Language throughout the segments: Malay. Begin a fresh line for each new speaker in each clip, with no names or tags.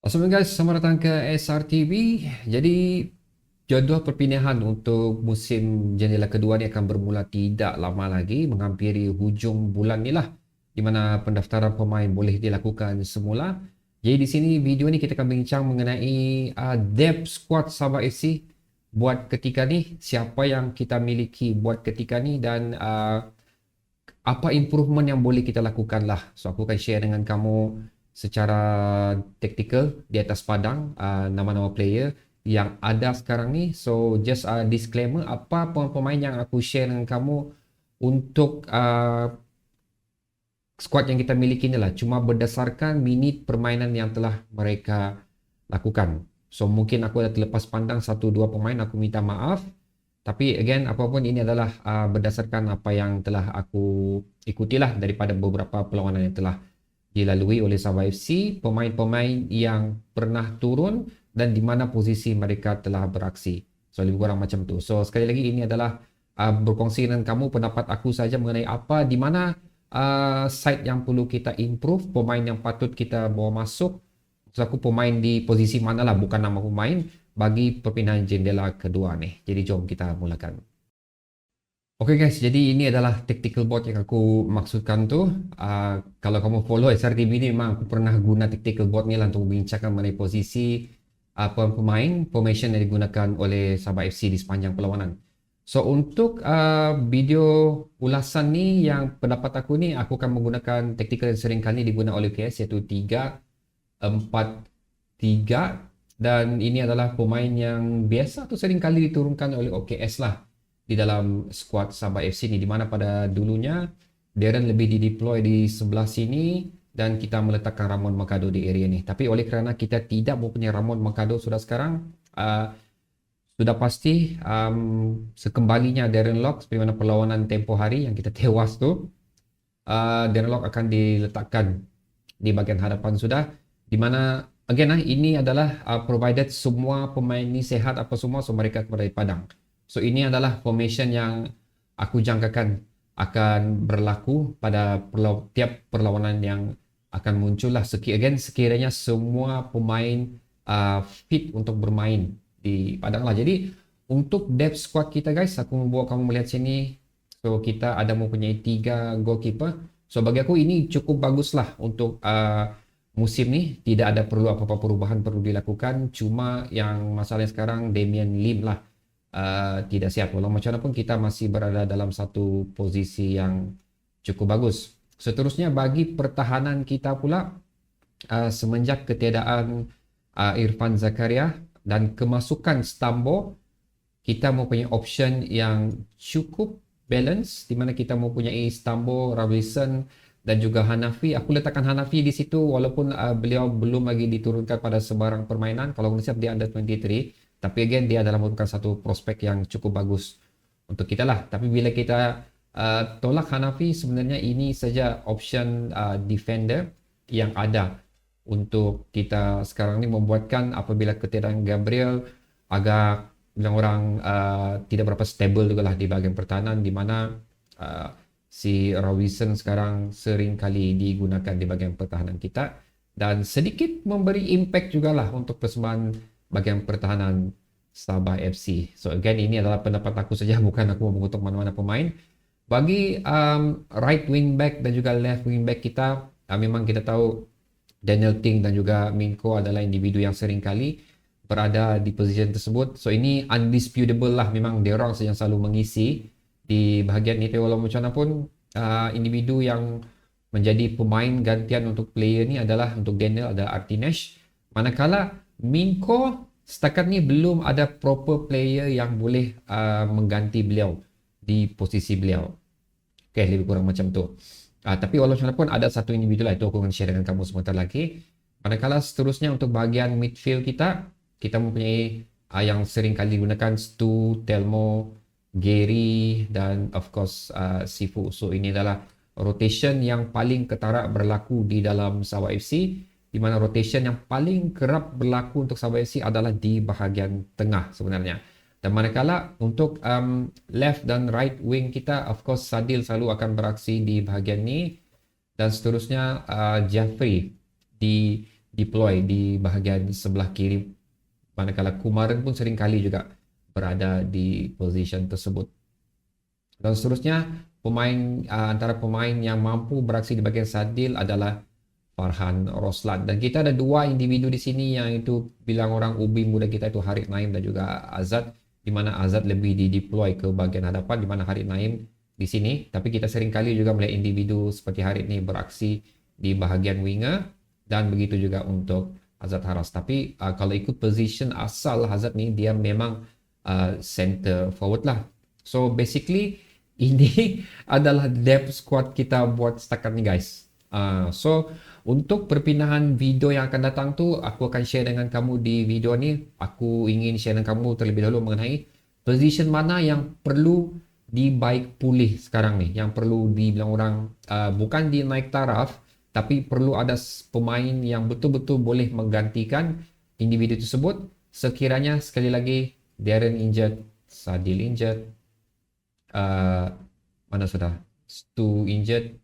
Assalamualaikum guys, selamat datang ke SRTV. Jadi jadual perpindahan untuk musim jendela kedua ni akan bermula tidak lama lagi, menghampiri hujung bulan ni lah, di mana pendaftaran pemain boleh dilakukan semula. Jadi di sini video ni kita akan bincang mengenai depth squad Sabah FC buat ketika ni, siapa yang kita miliki buat ketika ni dan apa improvement yang boleh kita lakukan lah. So aku akan share dengan kamu secara tactical di atas padang nama-nama player yang ada sekarang ni. So just a disclaimer, apa pemain yang aku share dengan kamu untuk squad yang kita miliki ni lah cuma berdasarkan minit permainan yang telah mereka lakukan. So mungkin aku ada terlepas pandang satu dua pemain, aku minta maaf. Tapi again, apapun ini adalah berdasarkan apa yang telah aku ikutilah daripada beberapa perlawanan yang telah dilalui oleh Sabah FC, pemain-pemain yang pernah turun dan di mana posisi mereka telah beraksi. So lebih kurang macam tu. So sekali lagi ini adalah berkongsi dengan kamu pendapat aku saja mengenai apa di mana side yang perlu kita improve, pemain yang patut kita bawa masuk. So aku pemain di posisi mana lah, bukan nama pemain bagi perpindahan jendela kedua ni. Jadi jom kita mulakan. Okay guys, jadi ini adalah tactical board yang aku maksudkan tu. Kalau kamu follow SRTV ni, memang aku pernah guna tactical board ni lah untuk membincangkan mengenai posisi pemain, formation yang digunakan oleh Sabah FC di sepanjang perlawanan. So untuk video ulasan ni, yang pendapat aku ni, aku akan menggunakan tactical yang sering kali digunakan oleh KS, iaitu 3-4-3. Dan ini adalah pemain yang biasa tu sering kali diturunkan oleh OKS lah di dalam squad Sabah FC ni, di mana pada dulunya Darren lebih dideploy di sebelah sini dan kita meletakkan Ramon Mercado di area ni. Tapi oleh kerana kita tidak mempunyai Ramon Mercado sudah sekarang, sudah pasti sekembalinya Darren Lock seperti mana perlawanan tempoh hari yang kita tewas tu, Darren Lock akan diletakkan di bahagian hadapan sudah, di mana again ini adalah provided semua pemain ni sehat apa semua, so mereka berada di padang. So ini adalah formation yang aku jangkakan akan berlaku pada tiap perlawanan yang akan muncul lah. Sekiranya semua pemain fit untuk bermain di padang lah. Jadi untuk depth squad kita guys, aku membawa kamu melihat sini. So kita ada mempunyai 3 goalkeeper. So bagi aku ini cukup bagus lah untuk musim ni. Tidak ada perlu apa-apa perubahan perlu dilakukan. Cuma yang masalahnya sekarang Damian Lim lah tidak siap. Walau macam mana pun kita masih berada dalam satu posisi yang cukup bagus. Seterusnya bagi pertahanan kita pula, semenjak ketiadaan Irfan Zakaria dan kemasukan Stambo, kita mempunyai option yang cukup balance, di mana kita mempunyai Stambo, Rawlison dan juga Hanafi. Aku letakkan Hanafi di situ walaupun beliau belum lagi diturunkan pada sebarang permainan. Kalau siap dia under 23, tapi again dia adalah merupakan satu prospek yang cukup bagus untuk kita lah. Tapi bila kita tolak Hanafi, sebenarnya ini saja option defender yang ada untuk kita sekarang ni, membuatkan apabila ketiadaan Gabriel agak bilang orang tidak berapa stable juga lah di bahagian pertahanan, di mana si Rawison sekarang sering kali digunakan di bahagian pertahanan kita dan sedikit memberi impact jugalah untuk persembahan bahagian pertahanan Sabah FC. So again, ini adalah pendapat aku saja, bukan aku mengutuk mana-mana pemain. Bagi right wing back dan juga left wing back kita, memang kita tahu Daniel Ting dan juga Minko adalah individu yang sering kali berada di position tersebut. So ini undisputable lah, memang dia orang yang selalu mengisi di bahagian ini. Walau macam mana pun individu yang menjadi pemain gantian untuk player ni adalah, untuk Daniel adalah Artinesh. Manakala Minko setakat ni belum ada proper player yang boleh mengganti beliau di posisi beliau. Okay, lebih kurang macam tu. Tapi walau macam mana pun ada satu individu lah, itu aku akan share dengan kamu sebentar lagi. Manakala seterusnya untuk bahagian midfield kita mempunyai yang sering kali digunakan Stu, Telmo, Gary dan of course Sifu. So ini adalah rotation yang paling ketara berlaku di dalam Sabah FC, di mana rotation yang paling kerap berlaku untuk Sabah FC adalah di bahagian tengah sebenarnya. Dan manakala untuk left dan right wing kita, of course Sadil selalu akan beraksi di bahagian ni, dan seterusnya Jeffrey di deploy di bahagian sebelah kiri, manakala Kumaran pun sering kali juga berada di position tersebut. Dan seterusnya, antara pemain yang mampu beraksi di bahagian Sadil adalah Farhan Roslan. Dan kita ada dua individu di sini yang itu bilang orang ubi muda kita itu Harit Naim dan juga Azad, di mana Azad lebih dideploy ke bahagian hadapan, di mana Harit Naim di sini. Tapi kita sering kali juga melihat individu seperti Harit ini beraksi di bahagian winger, dan begitu juga untuk Azad Haras. Tapi kalau ikut position asal Azad ni, dia memang center forward lah. So basically ini adalah depth squad kita buat setakat ni guys. So untuk perpindahan video yang akan datang tu, aku akan share dengan kamu di video ni. Aku ingin share dengan kamu terlebih dahulu mengenai position mana yang perlu dibaik pulih sekarang ni, yang perlu dibilang orang bukan di naik taraf, tapi perlu ada pemain yang betul-betul boleh menggantikan individu tersebut sekiranya sekali lagi Darren injured, Sadil injured, mana sudah Stu injured,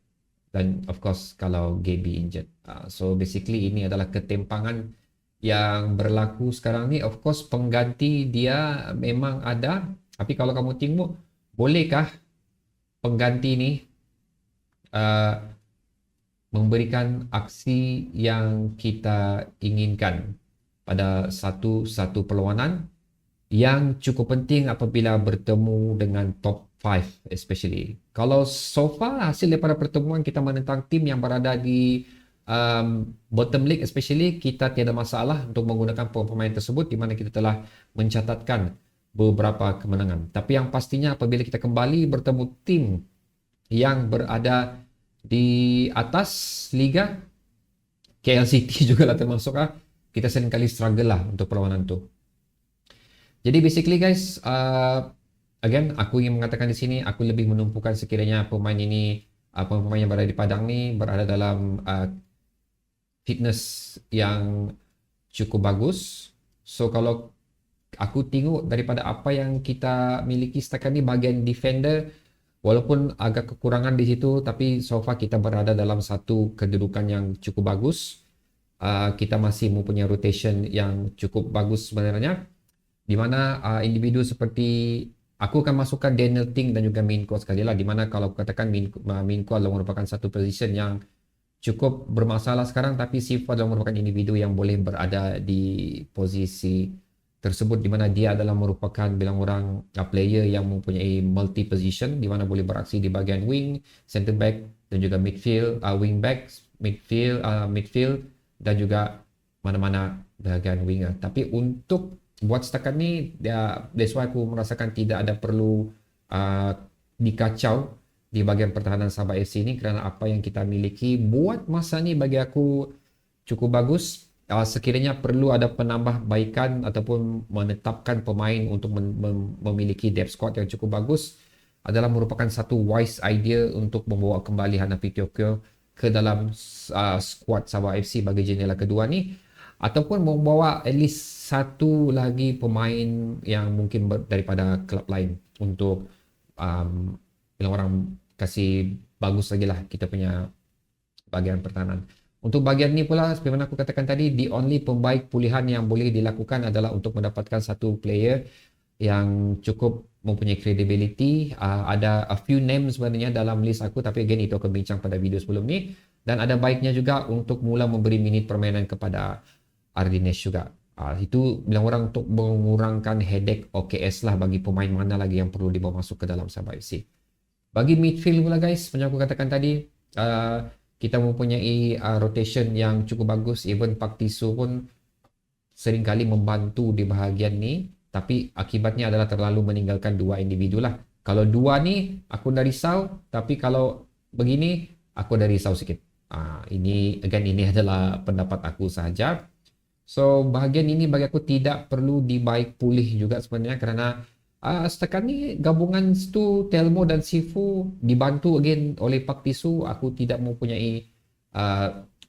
dan of course kalau Gaby injured. So basically ini adalah ketimpangan yang berlaku sekarang ni. Of course pengganti dia memang ada, tapi kalau kamu tengok, bolehkah pengganti ni memberikan aksi yang kita inginkan pada satu perlawanan yang cukup penting apabila bertemu dengan top 5 especially. Kalau so far hasil daripada pertemuan kita menentang tim yang berada di bottom league especially, kita tiada masalah untuk menggunakan pemain tersebut di mana kita telah mencatatkan beberapa kemenangan. Tapi yang pastinya apabila kita kembali bertemu tim yang berada di atas liga, KL City juga lah termasuk kita seringkali struggle lah untuk perlawanan tu. Jadi basically guys, again aku ingin mengatakan di sini, aku lebih menumpukan sekiranya pemain ini, pemain yang berada di padang ni berada dalam fitness yang cukup bagus. So kalau aku tengok daripada apa yang kita miliki setakat ni, bahagian defender walaupun agak kekurangan di situ, tapi so far kita berada dalam satu kedudukan yang cukup bagus. Kita masih mempunyai rotation yang cukup bagus sebenarnya, di mana individu seperti aku akan masukkan Daniel Ting dan juga Min Ko sekali lah, di mana kalau katakan Min Ko adalah merupakan satu position yang cukup bermasalah sekarang, tapi Sifu adalah merupakan individu yang boleh berada di posisi tersebut, di mana dia adalah merupakan bilang orang player yang mempunyai multi position, di mana boleh beraksi di bahagian wing, center back dan juga midfield, wing back, midfield dan juga mana-mana bahagian winger. Tapi untuk buat setakat ni, that's why aku merasakan tidak ada perlu dikacau di bahagian pertahanan Sabah FC ni, kerana apa yang kita miliki buat masa ni bagi aku cukup bagus. Sekiranya perlu ada penambahbaikan ataupun menetapkan pemain untuk memiliki depth squad yang cukup bagus, adalah merupakan satu wise idea untuk membawa kembali Hanafi Tokyo ke dalam squad Sabah FC bagi jendela kedua ni, ataupun membawa at least satu lagi pemain yang mungkin daripada klub lain untuk bilang orang kasih bagus lagi lah kita punya bahagian pertahanan. Untuk bahagian ni pula, seperti mana aku katakan tadi, the only pembaik pulihan yang boleh dilakukan adalah untuk mendapatkan satu player yang cukup mempunyai credibility. Ada a few names sebenarnya dalam list aku, tapi again itu akan bincang pada video sebelum ni. Dan ada baiknya juga untuk mula memberi minit permainan kepada Ardinesh juga. Itu bilang orang untuk mengurangkan headache OKS lah bagi pemain mana lagi yang perlu dibawa masuk ke dalam Sabah FC. Bagi midfield pula guys, macam aku katakan tadi, kita mempunyai rotation yang cukup bagus. Even Pak Tisu pun seringkali membantu di bahagian ni, tapi akibatnya adalah terlalu meninggalkan dua individu lah. Kalau dua ni aku dah risau, tapi kalau begini aku dah risau sikit. Ini adalah pendapat aku sahaja. So bahagian ini bagi aku tidak perlu dibaik pulih juga sebenarnya, kerana setakat ni gabungan Stu, Telmo dan Sifu dibantu again oleh Pak Tisu. Aku tidak mempunyai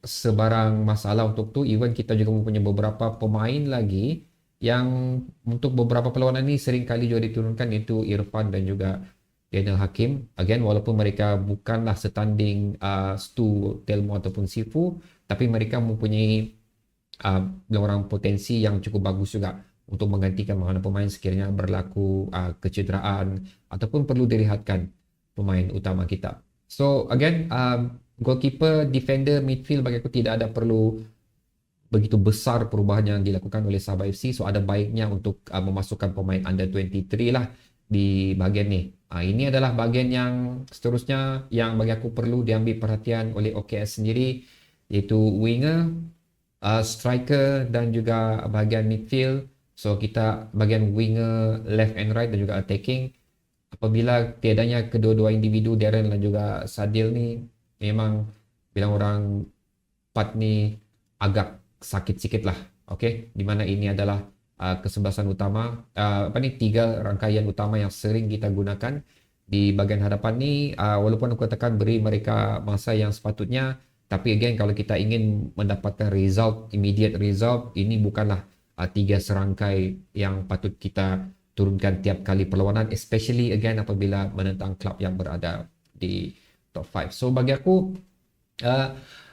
sebarang masalah untuk tu. Even kita juga mempunyai beberapa pemain lagi yang untuk beberapa perlawanan ni sering kali juga diturunkan, iaitu Irfan dan juga Daniel Hakim. Again, walaupun mereka bukanlah setanding Stu, Telmo ataupun Sifu, tapi mereka mempunyai orang potensi yang cukup bagus juga untuk menggantikan mana pemain sekiranya berlaku kecederaan ataupun perlu direhatkan pemain utama kita. So again, goalkeeper, defender, midfield bagi aku tidak ada perlu begitu besar perubahan yang dilakukan oleh Sabah FC. So ada baiknya untuk memasukkan pemain under 23 lah di bahagian ni. Ini adalah bahagian yang seterusnya yang bagi aku perlu diambil perhatian oleh OKS sendiri, iaitu winger, striker dan juga bahagian midfield. So kita bahagian winger left and right dan juga attacking. Apabila tiadanya kedua-dua individu Darren dan juga Sadil ni, memang bilang orang part ni agak sakit sikit lah. Okay, di mana ini adalah kesebelasan utama, tiga rangkaian utama yang sering kita gunakan di bahagian hadapan ni. Walaupun aku katakan beri mereka masa yang sepatutnya, tapi again kalau kita ingin mendapatkan result, immediate result, ini bukanlah tiga serangkai yang patut kita turunkan tiap kali perlawanan, especially again apabila menentang klub yang berada di top 5. So bagi aku,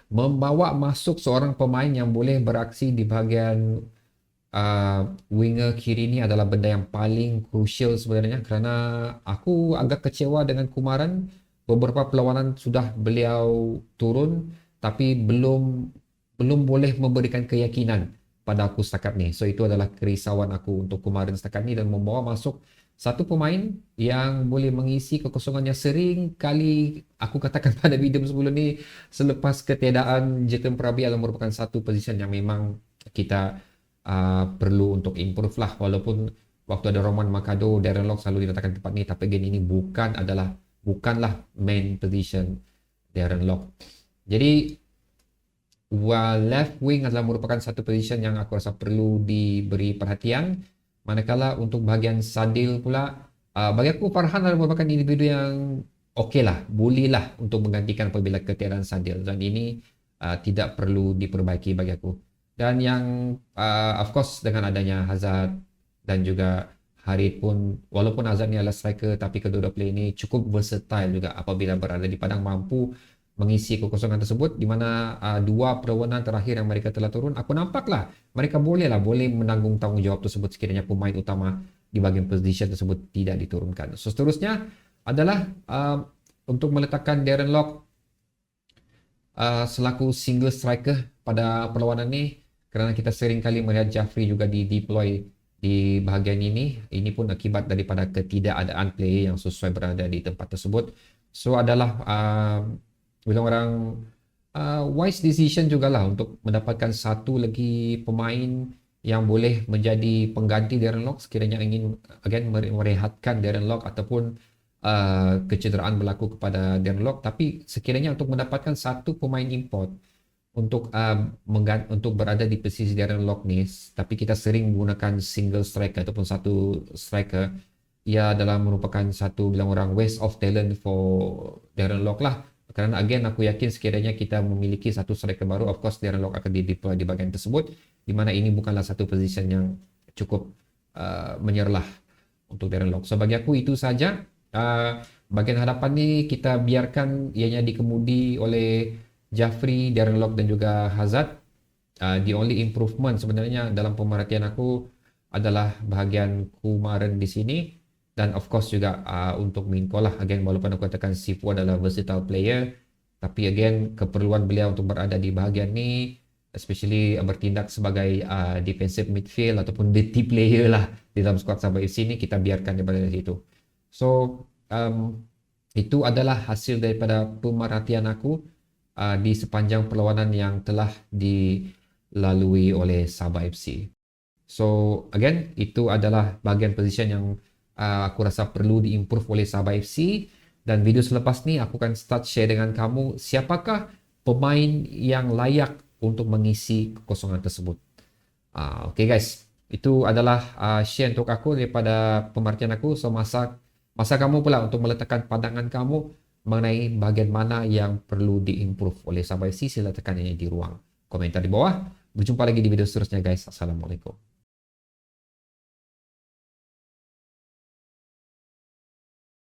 membawa masuk seorang pemain yang boleh beraksi di bahagian winger kiri ni adalah benda yang paling crucial sebenarnya, kerana aku agak kecewa dengan Kumaran. Beberapa perlawanan sudah beliau turun tapi belum boleh memberikan keyakinan pada aku setakat ni. So itu adalah kerisauan aku untuk Kumaran setakat ni, dan membawa masuk satu pemain yang boleh mengisi kekosongan yang sering kali aku katakan pada video sebelum ni, selepas ketiadaan Jeten Prabi adalah merupakan satu position yang memang kita perlu untuk improve lah. Walaupun waktu ada Roman Makado, Darren Lock selalu diletakkan tempat ni, tapi again ini bukanlah main position Darren Lock. Jadi left wing adalah merupakan satu position yang aku rasa perlu diberi perhatian. Manakala untuk bahagian Sadil pula, bagi aku Farhan adalah merupakan individu yang okey lah, boleh lah untuk menggantikan apabila ketiadaan Sadil, dan ini tidak perlu diperbaiki bagi aku. Dan yang of course dengan adanya Hazard dan juga Harit pun, walaupun Hazard ni adalah striker, tapi kedua-dua player ni cukup versatile juga apabila berada di padang, mampu mengisi kekosongan tersebut, di mana dua perlawanan terakhir yang mereka telah turun, aku nampaklah mereka boleh menanggung tanggungjawab tersebut sekiranya pemain utama di bahagian position tersebut tidak diturunkan. So seterusnya adalah untuk meletakkan Darren Lock selaku single striker pada perlawanan ni, kerana kita sering kali melihat Jaffrey juga di-deploy di bahagian ini. Ini pun akibat daripada ketidakadaan player yang sesuai berada di tempat tersebut. So adalah bilang orang wise decision jugalah untuk mendapatkan satu lagi pemain yang boleh menjadi pengganti Darren Lock sekiranya ingin again merehatkan Darren Lock ataupun kecederaan berlaku kepada Darren Lock. Tapi sekiranya untuk mendapatkan satu pemain import untuk berada di posisi Darren Lock ni, tapi kita sering menggunakan single striker ataupun satu striker, ia adalah merupakan satu bilang orang waste of talent for Darren Lock lah. Kerana again aku yakin sekiranya kita memiliki satu striker baru, of course Darren Lock akan dideploy di bahagian tersebut, di mana ini bukanlah satu position yang cukup menyerlah untuk Darren Lock. So bagi aku itu saja. Bahagian hadapan ni kita biarkan ianya dikemudi oleh Jaffrey, Darren Lock dan juga Hazard. The only improvement sebenarnya dalam pemerhatian aku adalah bahagian Kumaran di sini, dan of course juga untuk Minko lah. Again, walaupun aku katakan Sifu adalah versatile player, tapi again keperluan beliau untuk berada di bahagian ni, especially bertindak sebagai defensive midfield ataupun DT player lah di dalam squad Sabah FC ni, kita biarkan daripada situ. So itu adalah hasil daripada pemerhatian aku di sepanjang perlawanan yang telah dilalui oleh Sabah FC. So again, itu adalah bahagian position yang aku rasa perlu diimprove oleh Sabah FC. Dan video selepas ni aku akan start share dengan kamu siapakah pemain yang layak untuk mengisi kekosongan tersebut. Okay guys, itu adalah share untuk aku daripada pemerhatian aku. So masa kamu pula untuk meletakkan pandangan kamu mengenai bahagian mana yang perlu diimprove oleh Sabah FC, sila tekan ini di ruang komentar di bawah. Berjumpa lagi di video seterusnya guys. Assalamualaikum.